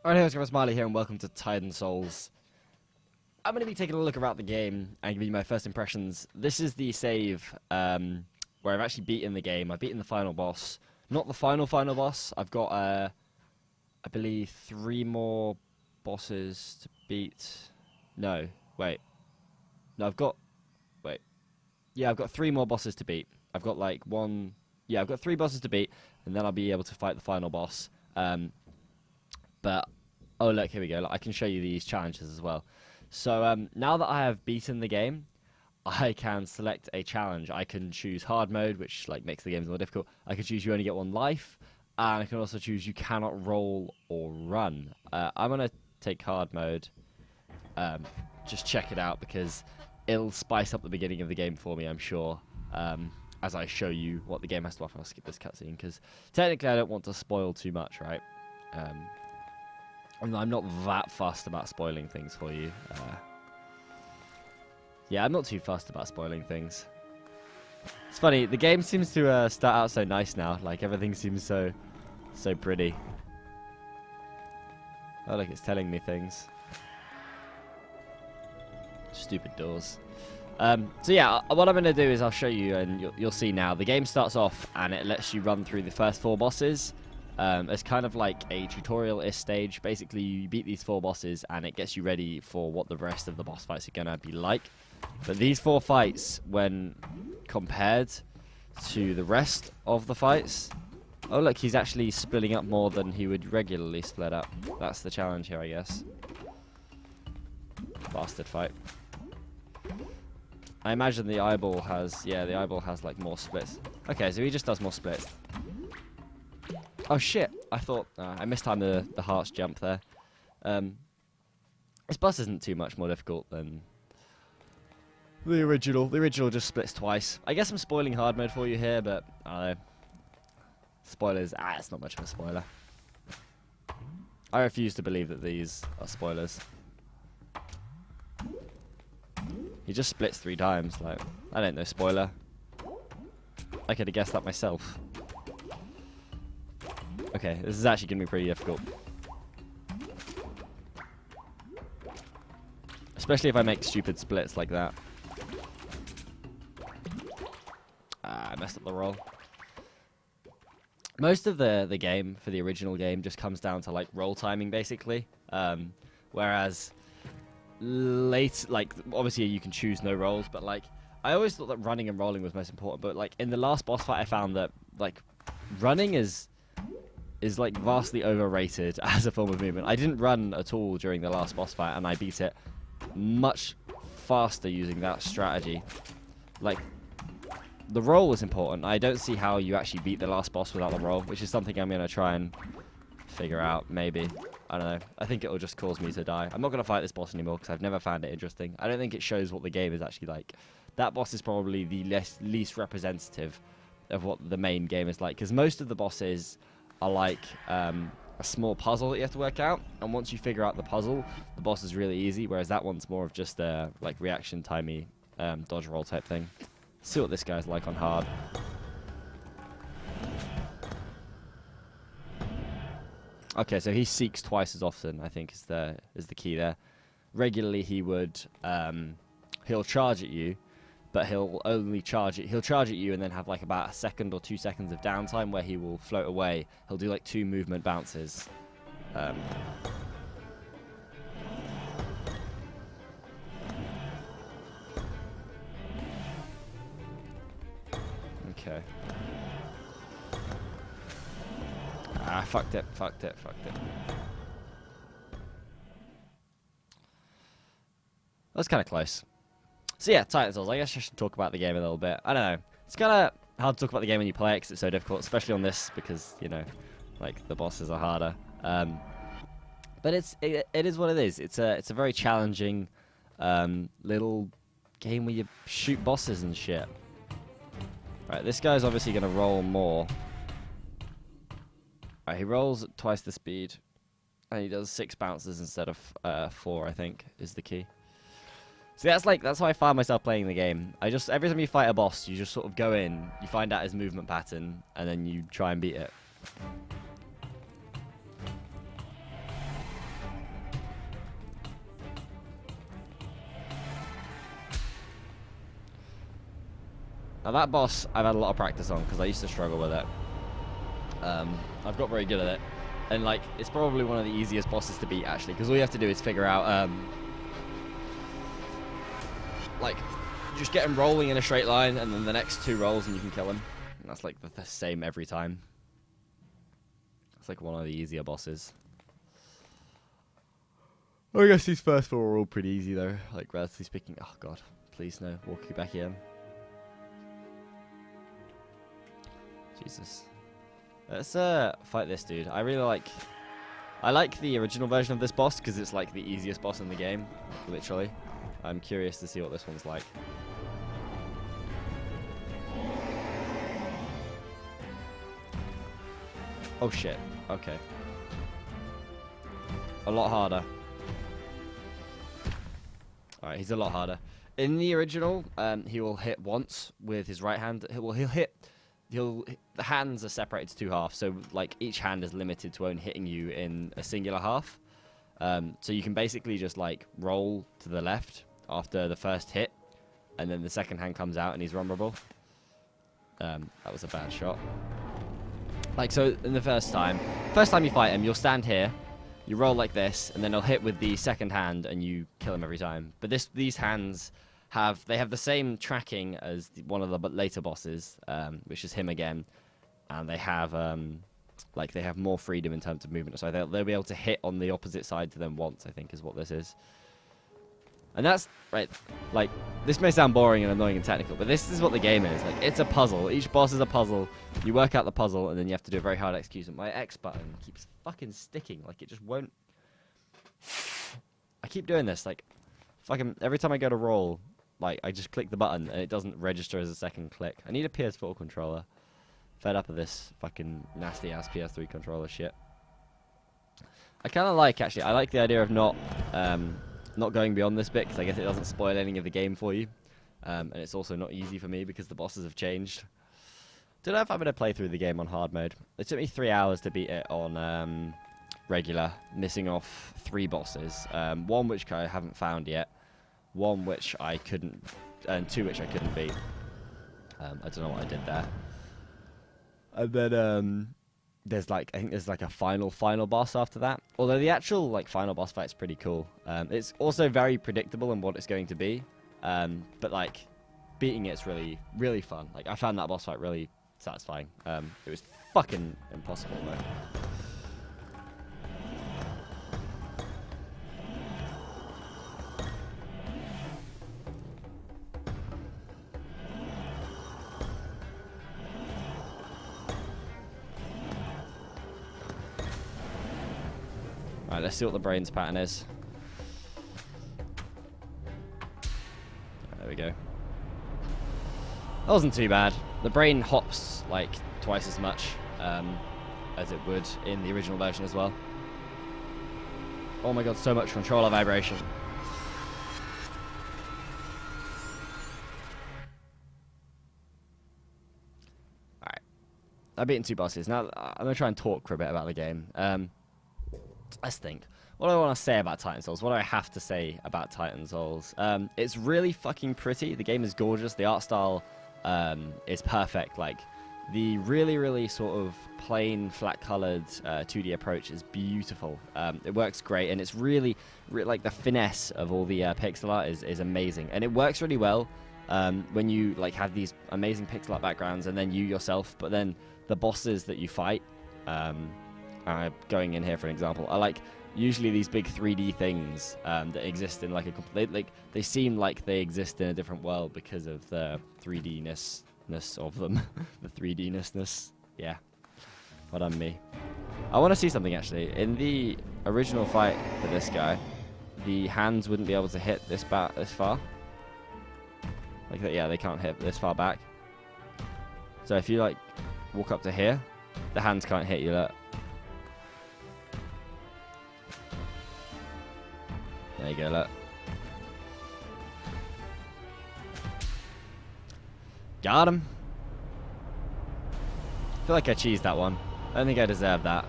Alright, hey, guys, Smiley here, and welcome to Titan Souls. I'm going to be taking a look around the game and giving you my first impressions. This is the save where I've actually beaten the game. I've beaten the final boss. Not the final boss. I've got, I believe, 3 more bosses to beat. No, wait. No, I've got... Wait. Yeah, I've got 3 more bosses to beat. I've got, like, one... Yeah, I've got 3 bosses to beat, and then I'll be able to fight the final boss. But... Oh, look, here we go. Look, I can show you these challenges as well. So now that I have beaten the game, I can select a challenge. I can choose hard mode, which like makes the games more difficult. I can choose you only get 1 life, and I can also choose you cannot roll or run. I'm going to take hard mode. Just check it out because it'll spice up the beginning of the game for me, I'm sure, as I show you what the game has to offer. I'll skip this cutscene because technically I don't want to spoil too much, right? I'm not that fussed about spoiling things for you. Yeah, I'm not too fussed about spoiling things. It's funny, the game seems to start out so nice now. Like, everything seems so pretty. Oh, look, it's telling me things. Stupid doors. So yeah, what I'm going to do is I'll show you, and you'll see now. The game starts off, and it lets you run through the first 4 bosses. It's kind of like a tutorial-ish stage. Basically, you beat these 4 bosses, and it gets you ready for what the rest of the boss fights are going to be like. But these 4 fights, when compared to the rest of the fights... Oh, look, he's actually splitting up more than he would regularly split up. That's the challenge here, I guess. Bastard fight. I imagine the eyeball has... Yeah, the eyeball has, like, more splits. Okay, so he just does more splits. Oh shit! I thought I mistimed the heart's jump there. This boss isn't too much more difficult than the original. The original just splits twice. I guess I'm spoiling hard mode for you here, but I don't know. Spoilers. It's not much of a spoiler. I refuse to believe that these are spoilers. He just splits 3 times. Like, I don't know, spoiler. I could have guessed that myself. Okay, this is actually going to be pretty difficult. Especially if I make stupid splits like that. I messed up the roll. Most of the game, for the original game, just comes down to, like, roll timing, basically. Whereas, like, obviously you can choose no rolls, but, like, I always thought that running and rolling was most important. But, like, in the last boss fight, I found that, like, running is like vastly overrated as a form of movement. I didn't run at all during the last boss fight, and I beat it much faster using that strategy. Like, the roll is important. I don't see how you actually beat the last boss without the roll, which is something I'm going to try and figure out, maybe. I don't know. I think it will just cause me to die. I'm not going to fight this boss anymore because I've never found it interesting. I don't think it shows what the game is actually like. That boss is probably the least representative of what the main game is like, because most of the bosses are like a small puzzle that you have to work out, and once you figure out the puzzle, the boss is really easy, whereas that one's more of just a like reaction timey dodge roll type thing. Let's see what this guy's like on hard. Okay, so he seeks twice as often, I think is the key there. Regularly he would he'll charge at you, but he'll only charge it. He'll charge at you and then have like about 1 second or 2 seconds of downtime where he will float away. He'll do like 2 movement bounces. Okay. Fucked it. That's kind of close. So yeah, Titan Souls. I guess I should talk about the game a little bit. I don't know. It's kind of hard to talk about the game when you play it because it's so difficult, especially on this because, you know, like the bosses are harder. But it is what it is. It's a very challenging little game where you shoot bosses and shit. Right, this guy's obviously going to roll more. Right, he rolls at twice the speed, and he does 6 bounces instead of 4. I think is the key. So that's how I find myself playing the game. Every time you fight a boss, you just sort of go in, you find out his movement pattern, and then you try and beat it. Now that boss I've had a lot of practice on because I used to struggle with it. I've got very good at it. And like, it's probably one of the easiest bosses to beat actually, because all you have to do is figure out, like, just get him rolling in a straight line, and then the next 2 rolls and you can kill him. And that's like the same every time. It's like one of the easier bosses. I guess these first 4 are all pretty easy though, like relatively speaking. Oh god, please no, walk you back in. Jesus. Let's fight this dude. I like the original version of this boss because it's like the easiest boss in the game, literally. I'm curious to see what this one's like. Oh shit, okay. A lot harder. Alright, he's a lot harder. In the original, he will hit once with his right hand. The hands are separated to 2 halves, so like each hand is limited to only hitting you in a singular half. So you can basically just like roll to the left after the first hit, and then the second hand comes out and he's vulnerable. That was a bad shot. Like, so in the first time you fight him, you'll stand here, you roll like this, and then he'll hit with the second hand and you kill him every time. But these hands have the same tracking as one of the later bosses, which is him again, and they have more freedom in terms of movement. So they'll be able to hit on the opposite side to them once, I think, is what this is. And that's right. Like, this may sound boring and annoying and technical, but this is what the game is. Like, it's a puzzle. Each boss is a puzzle. You work out the puzzle, and then you have to do a very hard execution. My X button keeps fucking sticking. Like, it just won't. I keep doing this. Like, fucking every time I go to roll, like, I just click the button, and it doesn't register as a second click. I need a PS4 controller. Fed up of this fucking nasty ass PS3 controller shit. I kind of like, actually, I like the idea of not going beyond this bit, because I guess it doesn't spoil any of the game for you. And it's also not easy for me because the bosses have changed. Don't know if I'm going to play through the game on hard mode. It took me 3 hours to beat it on regular, missing off 3 bosses. 1 which I haven't found yet, 1 which I couldn't, and 2 which I couldn't beat. I don't know what I did there. And then I think there's like a final boss after that. Although the actual like final boss fight's pretty cool. It's also very predictable in what it's going to be. But like beating it's really, really fun. Like I found that boss fight really satisfying. It was fucking impossible though. Alright, let's see what the brain's pattern is. There we go. That wasn't too bad. The brain hops like twice as much as it would in the original version as well. Oh my god, so much controller vibration. Alright. I've beaten 2 bosses. Now I'm going to try and talk for a bit about the game. Let's think. What do I want to say about Titan Souls? What do I have to say about Titan Souls? It's really fucking pretty. The game is gorgeous. The art style is perfect. Like, the really, really sort of plain, flat-colored 2D approach is beautiful. It works great, and it's really like, the finesse of all the pixel art is amazing. And it works really well when you, like, have these amazing pixel art backgrounds, and then you yourself, but then the bosses that you fight... going in here for an example, I like usually these big 3D things that exist in like they seem like they exist in a different world because of the 3D-ness of them. The 3D-ness. Yeah. What on me. I want to see something actually. In the original fight for this guy, the hands wouldn't be able to hit this far. Like that, yeah, they can't hit this far back. So if you like walk up to here, the hands can't hit you. Look. There you go, look. Got him. I feel like I cheesed that one. I don't think I deserve that.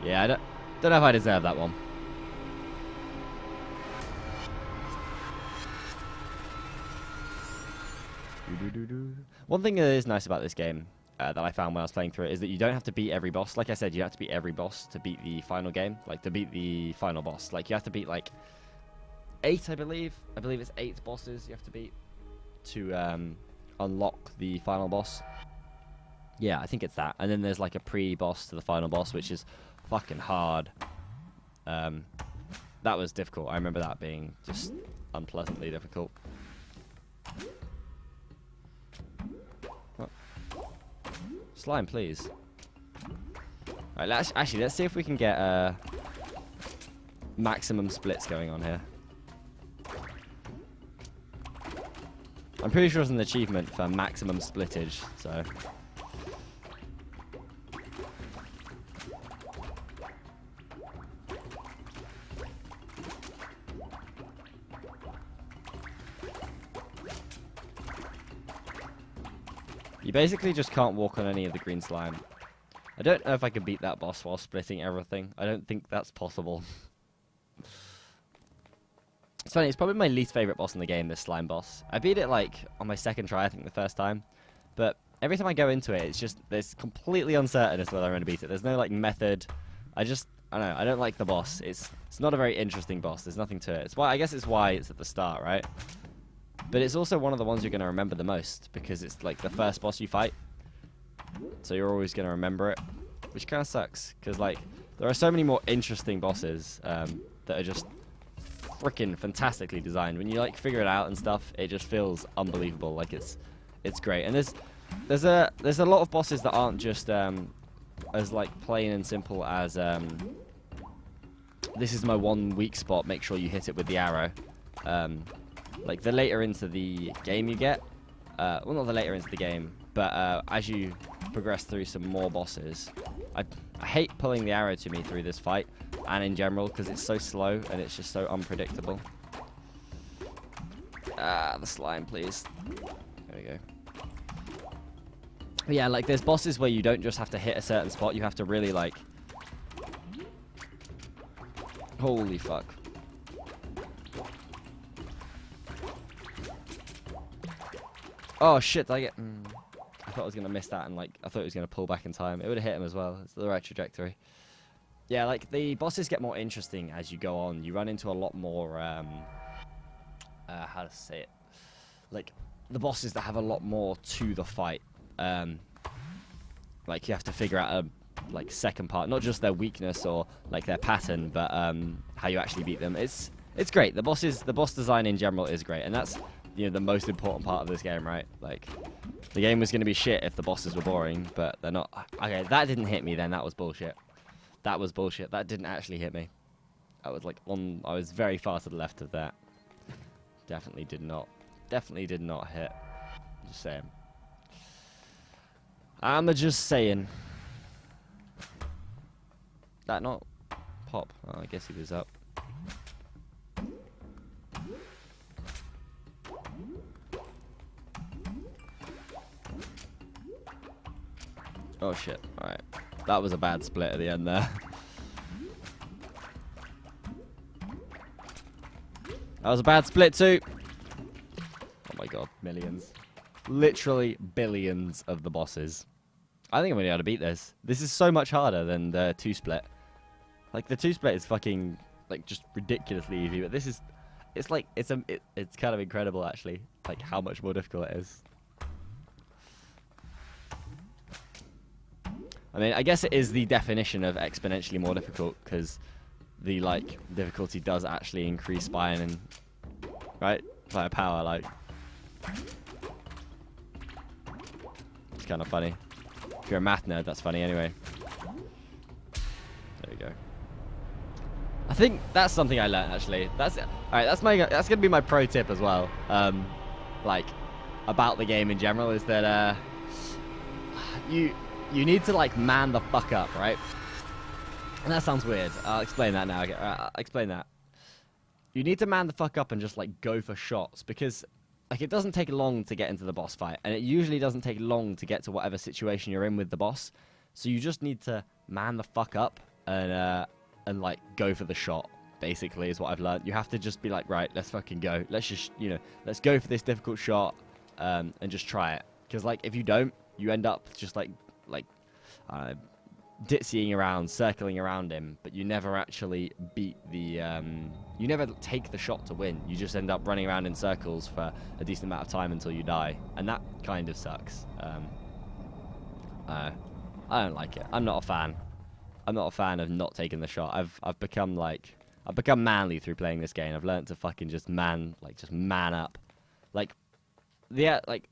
Yeah, I don't know if I deserve that one. One thing that is nice about this game that I found when I was playing through it is that you don't have to beat every boss. Like I said, you don't have to beat every boss to beat the final game. Like, to beat the final boss. Like, you have to beat, like, 8, I believe. I believe it's 8 bosses you have to beat to unlock the final boss. Yeah, I think it's that. And then there's, like, a pre-boss to the final boss, which is fucking hard. That was difficult. I remember that being just unpleasantly difficult. What? Slime, please. Alright, let's see if we can get maximum splits going on here. I'm pretty sure there's an achievement for maximum splittage, so... You basically just can't walk on any of the green slime. I don't know if I can beat that boss while splitting everything. I don't think that's possible. It's funny, it's probably my least favorite boss in the game, this slime boss. I beat it, like, on my second try, I think, the first time. But every time I go into it, it's just, it's completely uncertain as to whether I'm going to beat it. There's no, like, method. I don't know, I don't like the boss. It's not a very interesting boss. There's nothing to it. It's why, I guess it's why it's at the start, right? But it's also one of the ones you're going to remember the most, because it's, like, the first boss you fight. So you're always going to remember it, which kind of sucks, because, like, there are so many more interesting bosses that are just freaking fantastically designed. When you, like, figure it out and stuff, it just feels unbelievable. Like, it's great. And there's a lot of bosses that aren't just as, like, plain and simple as this is my one weak spot, make sure you hit it with the arrow. Like, the later into the game you get, well, not the later into the game, but as you progress through some more bosses, I hate pulling the arrow to me through this fight, and in general, because it's so slow, and it's just so unpredictable. The slime, please. There we go. But yeah, like, there's bosses where you don't just have to hit a certain spot, you have to really, like... Holy fuck. Oh shit, did I get... I thought I was going to miss that, and, like, I thought it was going to pull back in time. It would have hit him as well. It's the right trajectory. Yeah, like, the bosses get more interesting as you go on. You run into a lot more, how to say it? Like, the bosses that have a lot more to the fight. Like, you have to figure out a, like, second part. Not just their weakness or, like, their pattern, but how you actually beat them. It's great. The boss design in general is great, and that's... you know, the most important part of this game, right? Like, the game was going to be shit if the bosses were boring, but they're not. Okay, that didn't hit me then. That was bullshit. That was bullshit. That didn't actually hit me. I was, like, I was very far to the left of that. Definitely did not hit. Just saying. I'm just saying. That not Pop? Oh, I guess he was up. Oh shit, alright. That was a bad split at the end there. That was a bad split too. Oh my god, millions. Literally billions of the bosses. I think I'm gonna be able to beat this. This is so much harder than the 2-split. Like, the 2-split is fucking, like, just ridiculously easy, but this is... It's like, it's kind of incredible actually, like, how much more difficult it is. I mean, I guess it is the definition of exponentially more difficult, because the, like, difficulty does actually increase by an, right? By a power, like. It's kind of funny. If you're a math nerd, that's funny anyway. There we go. I think that's something I learned, actually. That's it. Alright, that's gonna be my pro tip as well. Like, about the game in general, is that, you need to, like, man the fuck up, right? And that sounds weird. I'll explain that now. I'll explain that. You need to man the fuck up and just, like, go for shots, because, like, it doesn't take long to get into the boss fight, and it usually doesn't take long to get to whatever situation you're in with the boss. So you just need to man the fuck up and like, go for the shot, basically, is what I've learned. You have to just be like, right, let's fucking go. Let's just, you know, let's go for this difficult shot. and just try it. Because like if you don't, you end up just like ditsying around, circling around him, but you never actually beat the. You never take the shot to win. You just end up running around in circles for a decent amount of time until you die, and that kind of sucks. I don't like it. I'm not a fan. I'm not a fan of not taking the shot. I've become manly through playing this game. I've learned to fucking just man up. Like, yeah, like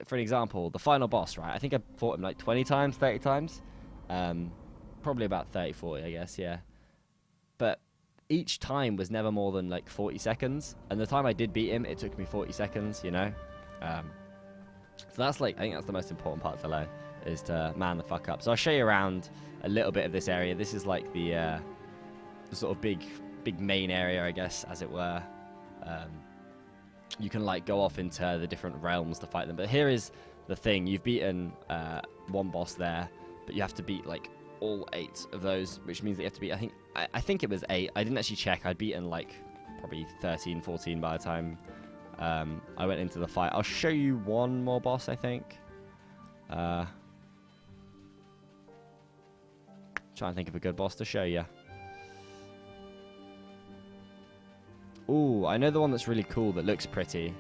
for an example, the final boss, right? I think I fought him like 20 times, 30 times. Probably about 30, 40, I guess, yeah. But each time was never more than like 40 seconds. And the time I did beat him, it took me 40 seconds, you know? So that's like, I think that's the most important part to learn, is to man the fuck up. So I'll show you around a little bit of this area. This is like the sort of big main area, I guess, as it were. You can like go off into the different realms to fight them. But here is the thing. You've beaten one boss there, but you have to beat like all 8 of those, which means that you have to beat, I think it was 8. I didn't actually check. I'd beaten like probably 13, 14 by the time I went into the fight. I'll show you one more boss, I think. Trying to think of a good boss to show you. Ooh, I know the one that's really cool that looks pretty.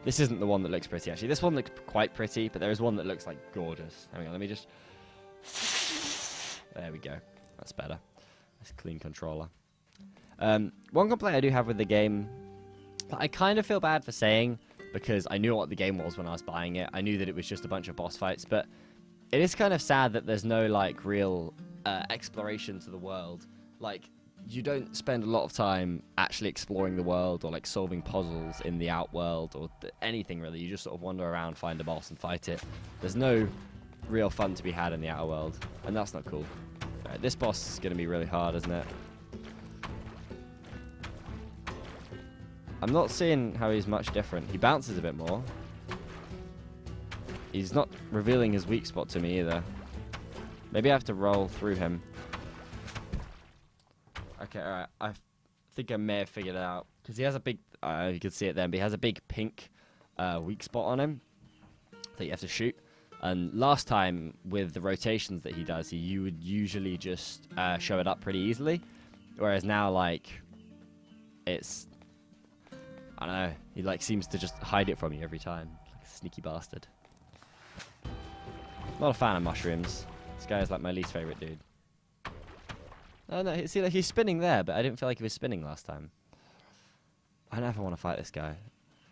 This isn't the one that looks pretty, actually. This one looks quite pretty, but there is one that looks like gorgeous. Hang on, let me just... There we go. That's better. That's a clean controller. One complaint I do have with the game, that I kind of feel bad for saying, because I knew what the game was when I was buying it. I knew that it was just a bunch of boss fights, but it is kind of sad that there's no, like, real exploration to the world. Like, you don't spend a lot of time actually exploring the world or, like, solving puzzles in the outworld or anything, really. You just sort of wander around, find a boss, and fight it. There's no real fun to be had in the outer world, and that's not cool. Right, this boss is going to be really hard, isn't it? I'm not seeing how he's much different. He bounces a bit more. He's not revealing his weak spot to me either. Maybe I have to roll through him. Okay, alright. I think I may have figured it out. Because he has a big... you can see it then, but he has a big pink weak spot on him that you have to shoot. And last time, with the rotations that he does, you would usually just show it up pretty easily. Whereas now, like, it's... I don't know. He, like, seems to just hide it from you every time. Like a sneaky bastard. Not a fan of mushrooms. This guy is, like, my least favorite dude. Oh, no, see, like, he's spinning there, but I didn't feel like he was spinning last time. I never want to fight this guy.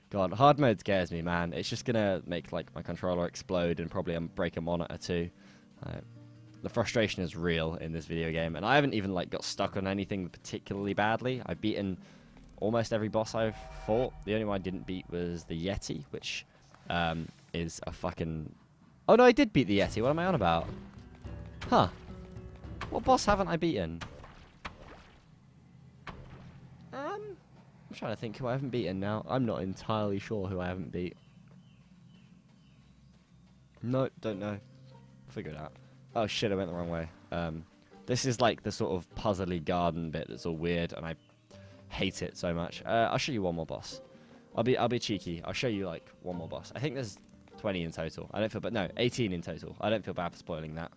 God, hard mode scares me, man. It's just gonna make, like, my controller explode and probably break a monitor too. The frustration is real in this video game, and I haven't even, like, got stuck on anything particularly badly. I've beaten almost every boss I've fought. The only one I didn't beat was the Yeti, which is a fucking... Oh, no, I did beat the Yeti. What am I on about? Huh. What boss haven't I beaten? I'm trying to think who I haven't beaten now. I'm not entirely sure who I haven't beat. No, don't know. Figure it out. Oh shit, I went the wrong way. This is like the sort of puzzly garden bit that's all weird, and I hate it so much. I'll show you one more boss. I'll be cheeky. I'll show you like one more boss. I think there's 20 in total. I don't feel, but no, 18 in total. I don't feel bad for spoiling that.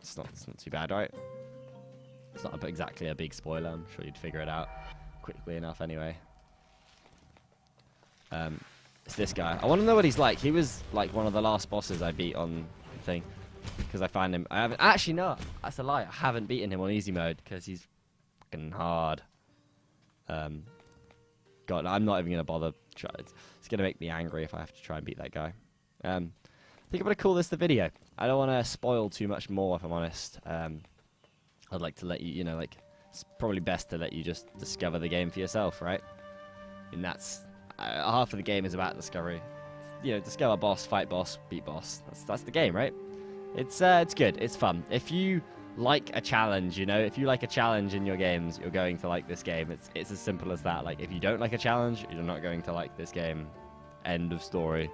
It's not too bad, right? It's not exactly a big spoiler. I'm sure you'd figure it out quickly enough anyway. It's this guy. I want to know what he's like. He was like one of the last bosses I beat on the thing, because I find him... I haven't... Actually, no. That's a lie. I haven't beaten him on easy mode because he's fucking hard. God, I'm not even going to bother. It's going to make me angry if I have to try and beat that guy. I think I'm going to call this the video. I don't want to spoil too much more, if I'm honest. I'd like to let you, you know, like, it's probably best to let you just discover the game for yourself, right? And that's, half of the game is about discovery. You know, discover boss, fight boss, beat boss. That's the game, right? It's good, it's fun. If you like a challenge, you know, if you like a challenge in your games, you're going to like this game. It's as simple as that. Like, if you don't like a challenge, you're not going to like this game. End of story.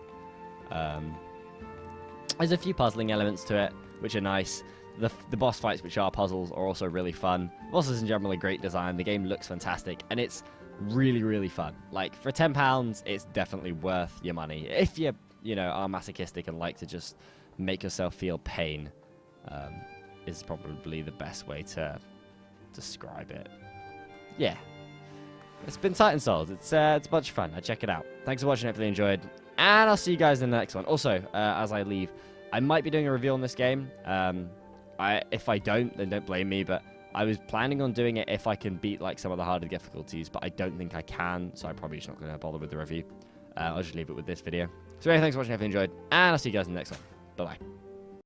There's a few puzzling elements to it, which are nice. The boss fights, which are puzzles, are also really fun. The bosses in general are great design. The game looks fantastic, and it's really, really fun. Like, for £10, it's definitely worth your money. If you, are masochistic and like to just make yourself feel pain, is probably the best way to describe it. Yeah. It's been Titan Souls. It's a bunch of fun. Check it out. Thanks for watching. Hopefully you enjoyed. And I'll see you guys in the next one. Also, as I leave, I might be doing a review on this game. If I don't, then don't blame me, but I was planning on doing it if I can beat like some of the harder difficulties, but I don't think I can, so I'm probably just not going to bother with the review. I'll just leave it with this video. So anyway, thanks for watching. If you enjoyed, and I'll see you guys in the next one. Bye-bye.